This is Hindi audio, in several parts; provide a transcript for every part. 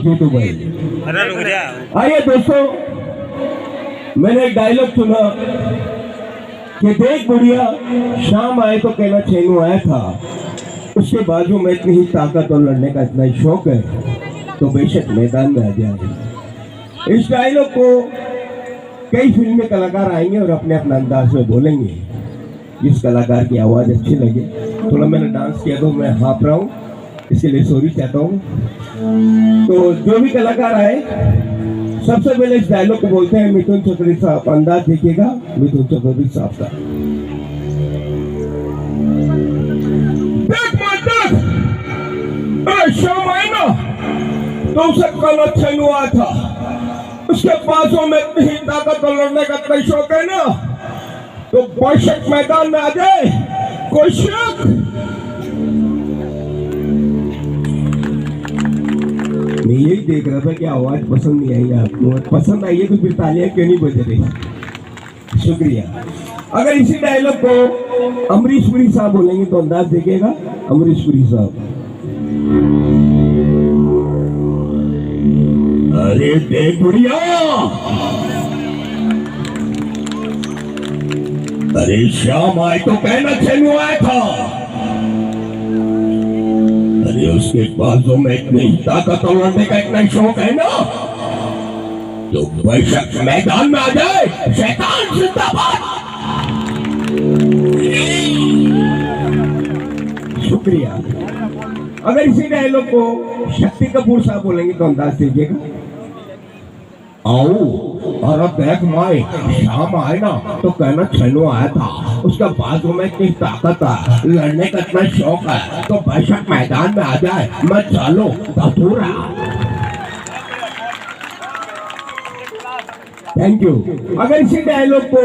जीतू भाई। आइए दोस्तों, मैंने एक डायलॉग सुना कि देख बुढ़िया शाम आए तो कहना छेनू आया था, उसके बाजू में इतनी ही ताकत और लड़ने का इतना ही शौक है तो बेशक मैदान में आ जाए। इस डायलॉग को कई फिल्मी कलाकार आएंगे और अपने अपने अंदाज में बोलेंगे। जिस कलाकार की आवाज़ अच्छी लगे, थोड़ा मैंने डांस किया तो मैं हाँफ रहा हूँ, इसके लिए सॉरी चाहता हूँ। तो जो भी कलाकार आए सबसे पहले इस डायलॉग को बोलते हैं मिथुन चक्रवर्ती साहब। अंदाज देखिएगा मिथुन चक्रवर्ती साहब का। शाम आए ना तो उसे कल अच्छा हुआ था, उसके पासों में इतनी ताकत और लड़ने का इतना शौक है ना तो बेशक मैदान में आ जाए, कोई शक। मैं यही देख रहा था कि आवाज पसंद नहीं आई आपको, पसंद आई है तो फिर तालियां क्यों नहीं बज रही। शुक्रिया। अगर इसी डायलॉग को अमरीश पुरी साहब बोलेंगे तो अंदाज देखिएगा। अमरीश पुरी साहब। अरे देख बुढ़िया, अरे शाम आए तो कहना छेनू आया था, अरे उसके बाजू में इतनी ताकत और लड़ने का इतना शौक है ना तो बेशक मैदान में आ जाए, शैतान जिंदाबाद। शुक्रिया। अगर इसी डायलॉग को शक्ति कपूर साहब बोलेंगे तो अंदाज दीजिएगा। आओ और अब देख माए शाम आए ना तो कहना छेनू आया था, उसका बाजू में इतनी ताकत है, लड़ने का इतना शौक है तो बेशक मैदान में आ जाए, मैं चलो धतूरा। Thank you. अगर इसी डायलॉग को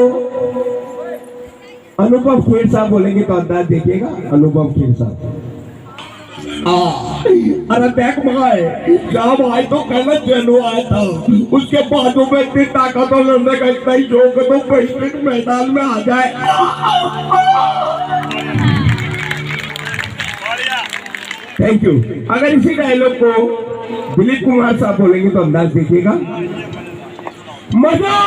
अनुपम खेर साहब बोलेंगे तो अंदाज देखिएगा। अनुपम खेर साहब। अरे देख माए शाम आए तो कहना छेनू आया था, उसके बाजू में इतनी ताकत और लड़ने का इतना ही शौक है तो बेशक मैदान में आ जाए। Thank you. अगर इसी डायलॉग को दिलीप कुमार साहब बोलेंगे तो अंदाज देखिएगा। मजा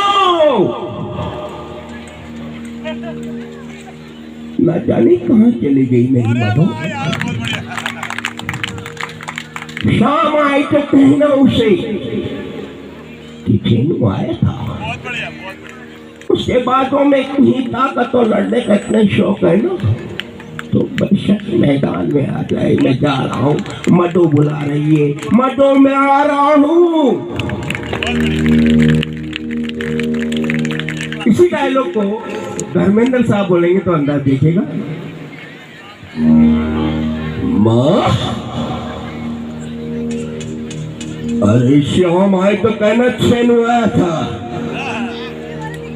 ना जाने कहां चली गई मेरी मधो। शाम आई तो कहना उसे कि छेनू आया था, उसके बातों में इतनी ताकत और लड़ने का इतना शौक है ना तो बेशक मैदान में आ जाए। मैं जा रहा हूँ, मधु बुला रही है, मधु में आ रहा हूँ। इसी डायलॉग को धर्मेंद्र साहब बोलेंगे तो अंदाज देखिएगा। माँ अरे शाम आए तो कहना छेनू आया था,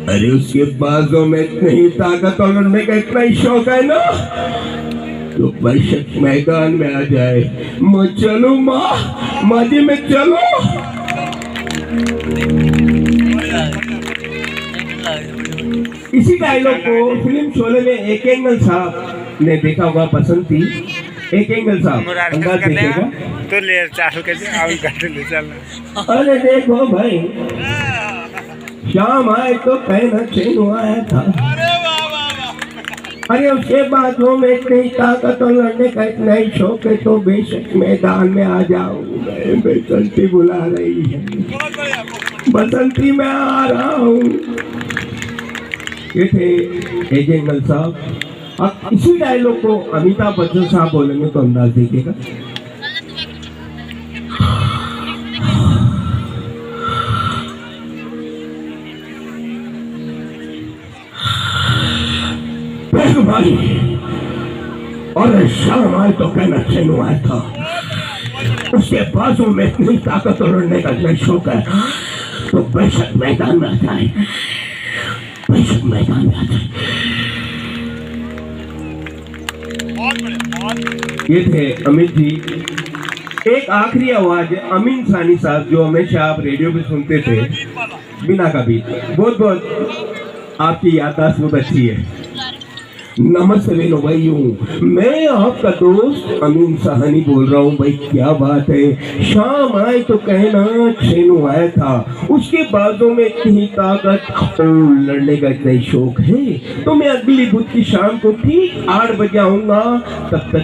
अरे उसके बाजू में इतनी ही ताकत और लड़ने का इतना ही शौक है ना तो बेशक मैदान में आ जाए। मैं चलूं माँ जी, मैं चलूं। इसी डायलॉग को फिल्म शोले में एक एंगल साहब ने देखा होगा, पसंद थी। एक एंगल साहब अंदाज देखिएगा तो ले चालू कर ले चल। अरे देखो भाई शाम आए तो कहना छेनू आया था, अरे उसके बाजू में इतनी ताकत और लड़ने का इतना ही शौक है तो बेशक मैदान में आ जाओ। बसंती बुला रही है, बसंती में आ रहा हूँ। ये थे एक एंगल साहब। अब इसी डायलॉग को अमिताभ बच्चन साहब बोलेंगे तो अंदाज देखिएगा। भाई और शाम आए तो कहना छेनू आया था, उसके बाजू में इतनी ताकत और लड़ने का इतना शौक है तो बेशक मैदान में आ जाए, बेशक मैदान में आ जाए। ये थे अमित जी। एक आखिरी आवाज अमीन सानी साहब, जो हमेशा आप रेडियो पे सुनते थे, बिना का बीत। बहुत बहुत आपकी याददाश्त बहुत अच्छी है। नमस्ते वेलो भाइयों, मैं आपका दोस्त अमीन साहनी बोल रहा हूँ। भाई क्या बात है, शाम आए तो कहना छेनू आया था, उसके बाजों में इतनी ताकत और लड़ने का इतना ही शौक है। तो मैं अगली बुध की शाम को ठीक 8 बजे आऊंगा, तब तक